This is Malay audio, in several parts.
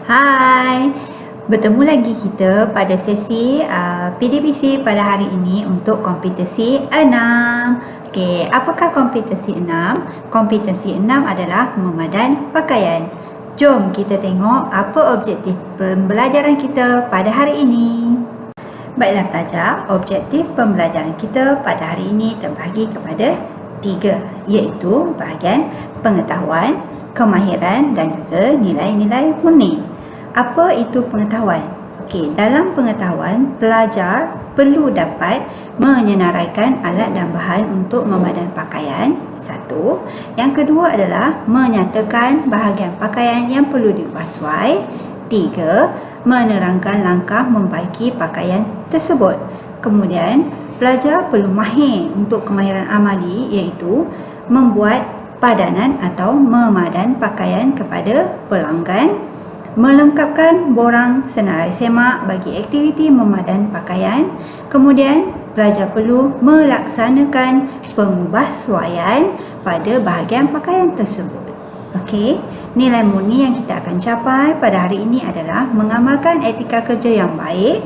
Hai, bertemu lagi kita pada sesi PDPC pada hari ini untuk kompetensi 6. Okey, apakah kompetensi 6? Kompetensi 6 adalah memadan pakaian. Jom kita tengok apa objektif pembelajaran kita pada hari ini. Baiklah pelajar, objektif pembelajaran kita pada hari ini terbahagi kepada 3, iaitu bahagian pengetahuan, kemahiran dan juga nilai-nilai murni. Apa itu pengetahuan? Okey, dalam pengetahuan, pelajar perlu dapat menyenaraikan alat dan bahan untuk memadan pakaian. 1. Yang kedua adalah menyatakan bahagian pakaian yang perlu diubah suai. 3. Menerangkan langkah membaiki pakaian tersebut. Kemudian, pelajar perlu mahir untuk kemahiran amali, iaitu membuat padanan atau memadan pakaian kepada pelanggan, melengkapkan borang senarai semak bagi aktiviti memadan pakaian. Kemudian, pelajar perlu melaksanakan pengubahsuaian pada bahagian pakaian tersebut. Okey, nilai murni yang kita akan capai pada hari ini adalah mengamalkan etika kerja yang baik.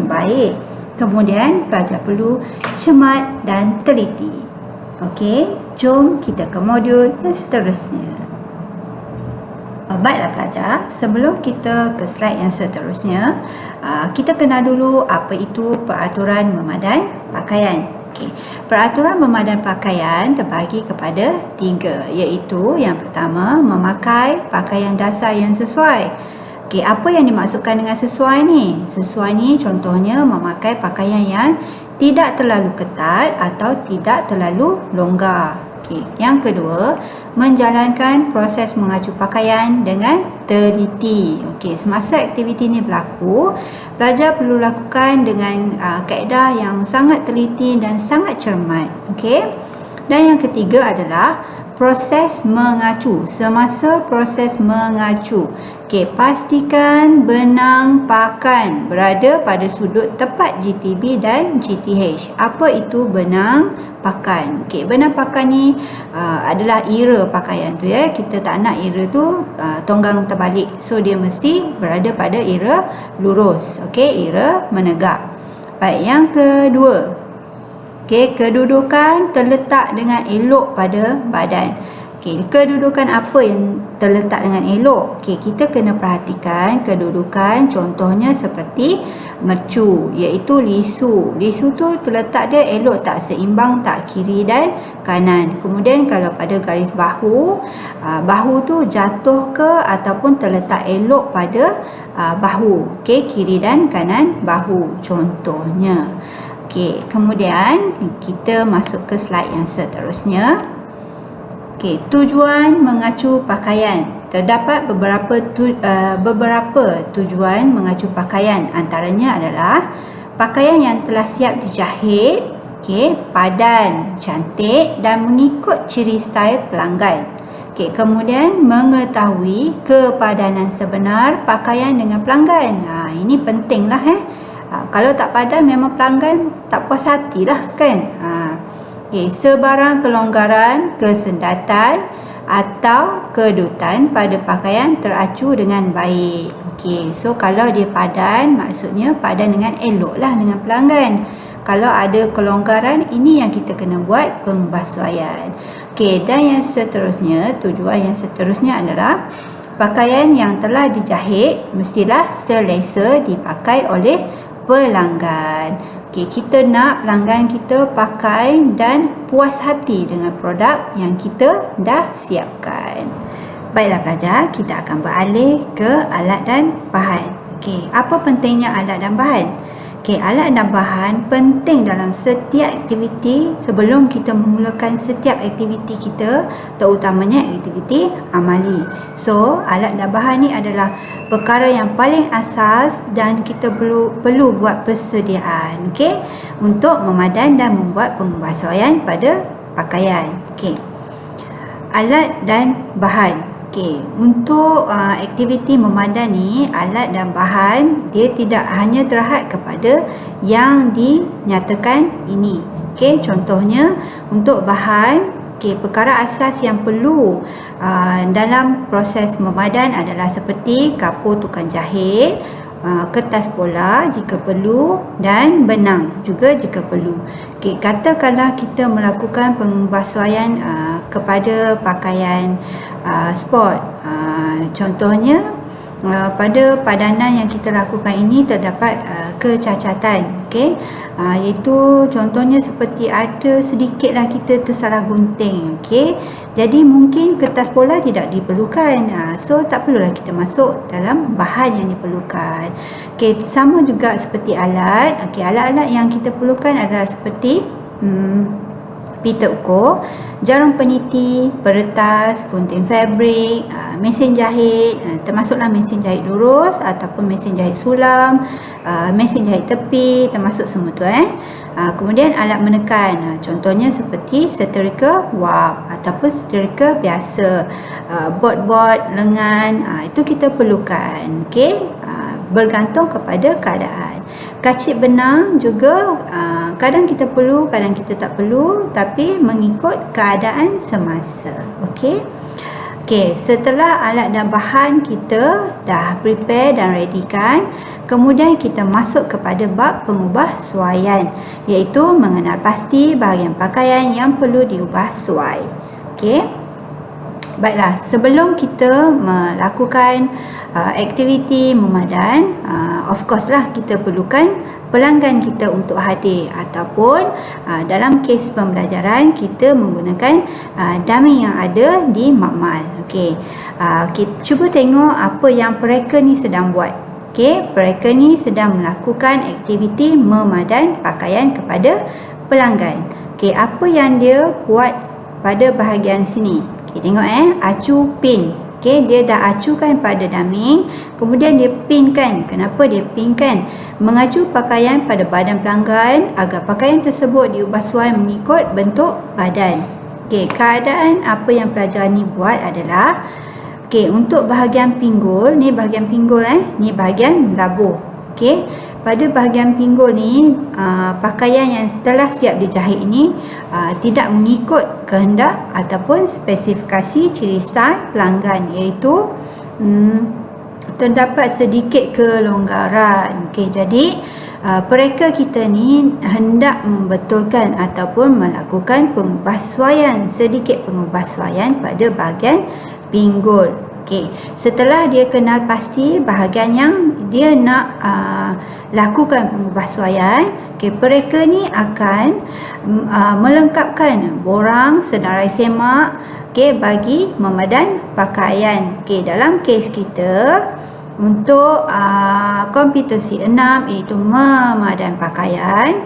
Baik. Kemudian, pelajar perlu cermat dan teliti. Okey, jom kita ke modul yang seterusnya. Baiklah pelajar, sebelum kita ke slide yang seterusnya, kita kenal dulu apa itu peraturan memadan pakaian. Okey, peraturan memadan pakaian terbahagi kepada 3, iaitu yang pertama, memakai pakaian dasar yang sesuai. Okey, apa yang dimaksudkan dengan sesuai ni? Sesuai ni contohnya memakai pakaian yang tidak terlalu ketat atau tidak terlalu longgar. Okey, yang kedua, menjalankan proses mengacu pakaian dengan teliti. Okey, semasa aktiviti ini berlaku, pelajar perlu lakukan dengan kaedah yang sangat teliti dan sangat cermat. Okey. Dan yang ketiga adalah proses mengacu. Semasa proses mengacu, okey, pastikan benang pakan berada pada sudut tepat GTB dan GTH. Apa itu benang pakan? Okey, benang pakan ni adalah era pakaian tu ya. Kita tak nak era tu tonggang terbalik. So dia mesti berada pada era lurus. Okey, era menegak. Baik, yang kedua. Okey, kedudukan terletak dengan elok pada badan. Okey, kedudukan apa yang terletak dengan elok? Okey, kita kena perhatikan kedudukan contohnya seperti mercu, iaitu lisu. Lisu tu terletak dia elok tak, seimbang tak kiri dan kanan. Kemudian kalau pada garis bahu, bahu tu jatuh ke ataupun terletak elok pada bahu. Okey, kiri dan kanan bahu contohnya. Okey, kemudian kita masuk ke slide yang seterusnya. Okey, tujuan mengacu pakaian. Terdapat beberapa tujuan mengacu pakaian. Antaranya adalah pakaian yang telah siap dijahit, okey, padan, cantik dan mengikut ciri style pelanggan. Okey, kemudian mengetahui kepadanan sebenar pakaian dengan pelanggan. Ini pentinglah kalau tak padan memang pelanggan tak puas hati lah kan. Okay, sebarang kelonggaran, kesendatan atau kedutan pada pakaian teracu dengan baik. Okey, so kalau dia padan, maksudnya padan dengan elok lah dengan pelanggan. Kalau ada kelonggaran, ini yang kita kena buat pengubahsuaian. Okey, dan yang seterusnya, tujuan yang seterusnya adalah pakaian yang telah dijahit mestilah selesa dipakai oleh pelanggan. Okey, kita nak pelanggan kita pakai dan puas hati dengan produk yang kita dah siapkan. Baiklah pelajar, kita akan beralih ke alat dan bahan. Okey, apa pentingnya alat dan bahan? Okey, alat dan bahan penting dalam setiap aktiviti sebelum kita memulakan setiap aktiviti kita, terutamanya aktiviti amali. So, alat dan bahan ni adalah perkara yang paling asas dan kita perlu buat persediaan, okey, untuk memadan dan membuat pengubahsuaian pada pakaian. Okey, alat dan bahan. Okey, untuk aktiviti memadan ni, alat dan bahan dia tidak hanya terhad kepada yang dinyatakan ini. Okey, contohnya untuk bahan, perkara asas yang perlu dalam proses memadan adalah seperti kapur tukang jahit, kertas bola jika perlu, dan benang juga jika perlu. Katakanlah kita melakukan pembasuhan kepada pakaian sport. Contohnya pada padanan yang kita lakukan ini terdapat kecacatan, iaitu contohnya seperti ada sedikitlah kita tersalah gunting, jadi mungkin kertas bola tidak diperlukan, so tak perlulah kita masuk dalam bahan yang diperlukan. Sama juga seperti alat. Alat-alat yang kita perlukan adalah seperti pita ukur, jarum peniti, peretas, gunting fabrik, mesin jahit, termasuklah mesin jahit lurus ataupun mesin jahit sulam, mesin jahit tepi, termasuk semua tu. Kemudian alat menekan, contohnya seperti setrika wap ataupun setrika biasa, bot-bot, lengan, itu kita perlukan, bergantung kepada keadaan. Kacip benang juga kadang kita perlu, kadang kita tak perlu, tapi mengikut keadaan semasa. Setelah alat dan bahan kita dah prepare dan ready kan, kemudian kita masuk kepada bab pengubah suaian, iaitu mengenal pasti bahagian pakaian yang perlu diubah suai. Baiklah, sebelum kita melakukan aktiviti memadan, of course lah kita perlukan pelanggan kita untuk hadir, ataupun dalam kes pembelajaran kita menggunakan dummy yang ada di makmal. Kita cuba tengok apa yang mereka ni sedang buat. Mereka ni sedang melakukan aktiviti memadan pakaian kepada pelanggan. Apa yang dia buat pada bahagian sini? Tengok acu pin. Dia dah acukan pada dummy, kemudian dia pinkan. Kenapa dia pinkan? Mengacu pakaian pada badan pelanggan agar pakaian tersebut diubah suai mengikut bentuk badan. Keadaan apa yang pelajar ni buat adalah, untuk bahagian pinggul, ni bahagian pinggul, ni bahagian labuh. Pada bahagian pinggul ni, pakaian yang telah siap dijahit ini tidak mengikut kehendak ataupun spesifikasi ciri style pelanggan, iaitu terdapat sedikit kelonggaran. Jadi mereka kita ni hendak membetulkan ataupun melakukan pengubahsuaian, sedikit pengubahsuaian pada bahagian pinggul. Setelah dia kenal pasti bahagian yang dia nak lakukan pengubahsuaian, mereka ni akan melengkapkan borang senarai semak bagi memadan pakaian. Dalam kes kita untuk kompetisi 6, iaitu memadan pakaian,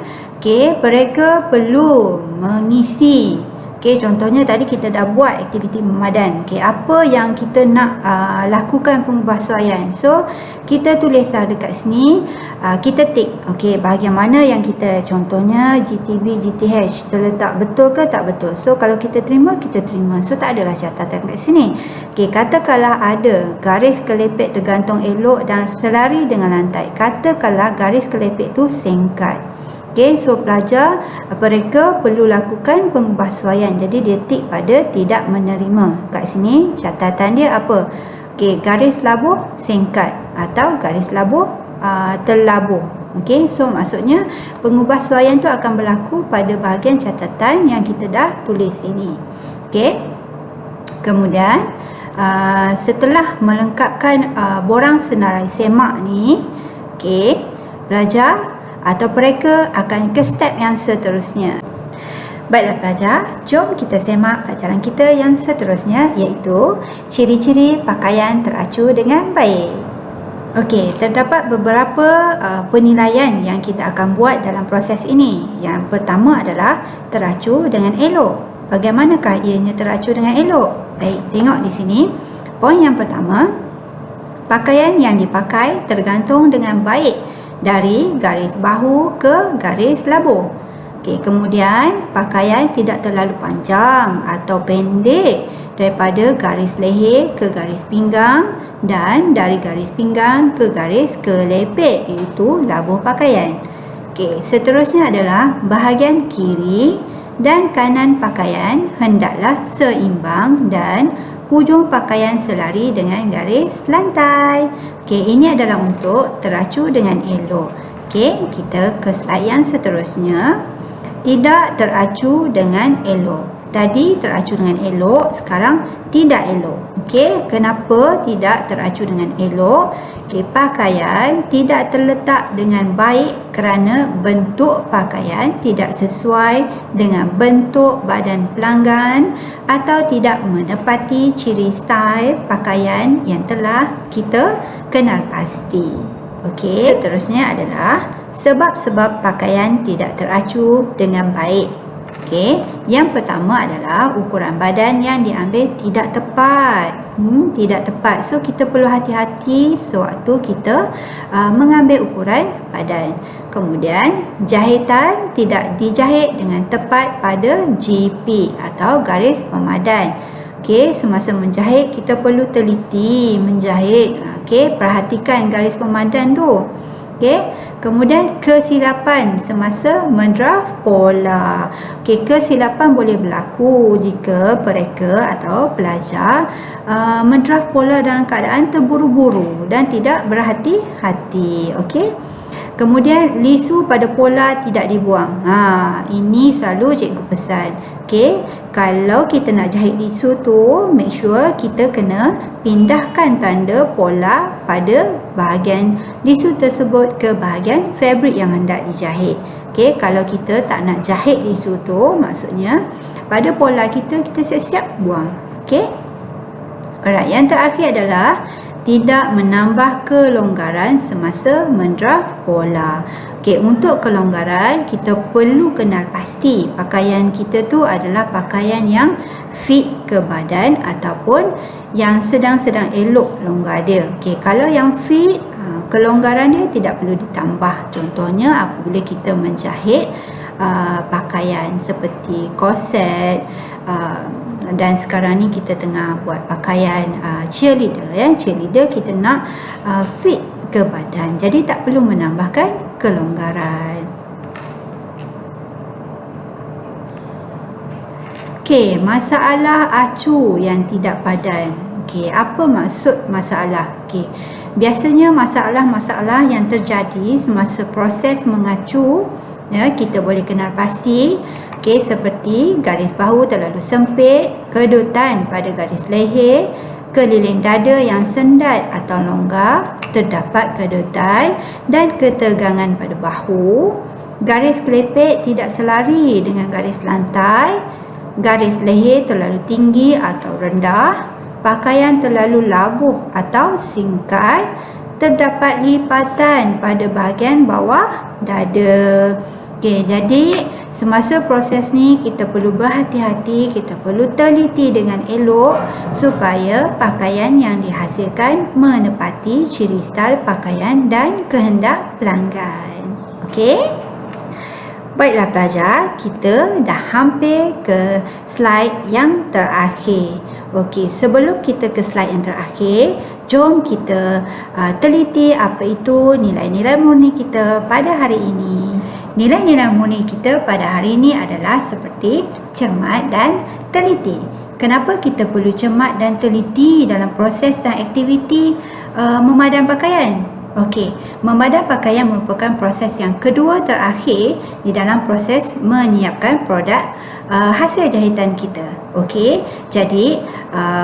mereka perlu mengisi. Contohnya tadi kita dah buat aktiviti memadan. Apa yang kita nak lakukan pengubahsuaian. So kita tulislah dekat sini, kita tik bahagian mana yang kita, contohnya GTB, GTH terletak betul ke tak betul. So kalau kita terima, kita terima. So tak adalah catatan kat sini. Katakanlah ada garis kelepek tergantung elok dan selari dengan lantai. Katakanlah garis kelepek tu singkat. So pelajar mereka perlu lakukan pengubahsuaian. Jadi dia tik pada tidak menerima. Kat sini catatan dia apa? Garis labuh singkat atau garis labuh terlabuh. So maksudnya pengubahsuaian tu akan berlaku pada bahagian catatan yang kita dah tulis ini. Kemudian setelah melengkapkan borang senarai semak ni, pelajar atau mereka akan ke step yang seterusnya. Baiklah pelajar, jom kita semak pelajaran kita yang seterusnya, iaitu ciri-ciri pakaian teracu dengan baik. Terdapat beberapa penilaian yang kita akan buat dalam proses ini. Yang pertama adalah teracu dengan elok. Bagaimanakah ianya teracu dengan elok? Baik, tengok di sini. Poin yang pertama, pakaian yang dipakai tergantung dengan baik dari garis bahu ke garis labuh. Kemudian pakaian tidak terlalu panjang atau pendek daripada garis leher ke garis pinggang dan dari garis pinggang ke garis kelepek, iaitu labuh pakaian. Seterusnya adalah bahagian kiri dan kanan pakaian hendaklah seimbang dan hujung pakaian selari dengan garis lantai. Okey, ini adalah untuk teracu dengan elok. Okey, kita ke slide yang seterusnya. Tidak teracu dengan elok. Tadi teracu dengan elok, sekarang tidak elok. Okey, kenapa tidak teracu dengan elok? Okey, pakaian tidak terletak dengan baik kerana bentuk pakaian tidak sesuai dengan bentuk badan pelanggan atau tidak menepati ciri style pakaian yang telah kita kenal pasti. Okey, seterusnya adalah sebab-sebab pakaian tidak teracu dengan baik. Okey, yang pertama adalah ukuran badan yang diambil tidak tepat. Tidak tepat. So kita perlu hati-hati sewaktu kita mengambil ukuran badan. Kemudian jahitan tidak dijahit dengan tepat pada GP atau garis pemadan. Okey, semasa menjahit kita perlu teliti menjahit. Okey, perhatikan garis pemadan tu. Okey, kemudian kesilapan semasa mendraft pola. Okey, kesilapan boleh berlaku jika mereka atau pelajar mendraft pola dalam keadaan terburu-buru dan tidak berhati-hati. Okey. Kemudian lisu pada pola tidak dibuang. Ini selalu cikgu pesan. Okey, kalau kita nak jahit lisu tu, make sure kita kena pindahkan tanda pola pada bahagian lisu tersebut ke bahagian fabrik yang hendak dijahit. Okey, kalau kita tak nak jahit lisu tu, maksudnya pada pola kita siap-siap buang. Okey. Alright, yang terakhir adalah tidak menambah kelonggaran semasa mendraft pola. Okey, untuk kelonggaran kita perlu kenal pasti pakaian kita tu adalah pakaian yang fit ke badan ataupun yang sedang-sedang elok longgar dia. Okey, kalau yang fit, kelonggaran dia tidak perlu ditambah. Contohnya apabila kita menjahit pakaian seperti korset, dan sekarang ni kita tengah buat pakaian cheerleader ya. Cheerleader kita nak fit ke badan. Jadi tak perlu menambahkan kelonggaran. Okey, masalah acu yang tidak padan. Okey, apa maksud masalah? Okey, biasanya masalah-masalah yang terjadi semasa proses mengacu ya, kita boleh kenal pasti. Okey, seperti garis bahu terlalu sempit, kedutan pada garis leher, keliling dada yang sendat atau longgar, terdapat kedutan dan ketegangan pada bahu, garis kelepek tidak selari dengan garis lantai, garis leher terlalu tinggi atau rendah, pakaian terlalu labuh atau singkat, terdapat lipatan pada bahagian bawah dada. Okey, jadi semasa proses ni kita perlu berhati-hati, kita perlu teliti dengan elok supaya pakaian yang dihasilkan menepati ciri style pakaian dan kehendak pelanggan. Okey? Baiklah pelajar, kita dah hampir ke slide yang terakhir. Okey, sebelum kita ke slide yang terakhir, jom kita teliti apa itu nilai-nilai murni kita pada hari ini. Nilai-nilai murni kita pada hari ini adalah seperti cermat dan teliti. Kenapa kita perlu cermat dan teliti dalam proses dan aktiviti memadan pakaian? Okey, memadan pakaian merupakan proses yang kedua terakhir di dalam proses menyiapkan produk hasil jahitan kita. Okey, jadi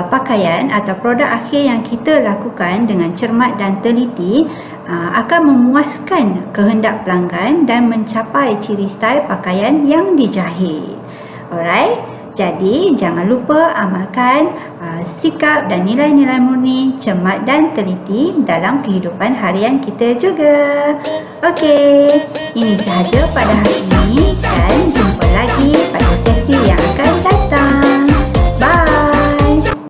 pakaian atau produk akhir yang kita lakukan dengan cermat dan teliti akan memuaskan kehendak pelanggan dan mencapai ciri style pakaian yang dijahit. Alright, jadi jangan lupa amalkan sikap dan nilai-nilai murni, cermat dan teliti dalam kehidupan harian kita juga. Okey, ini sahaja pada hari ini.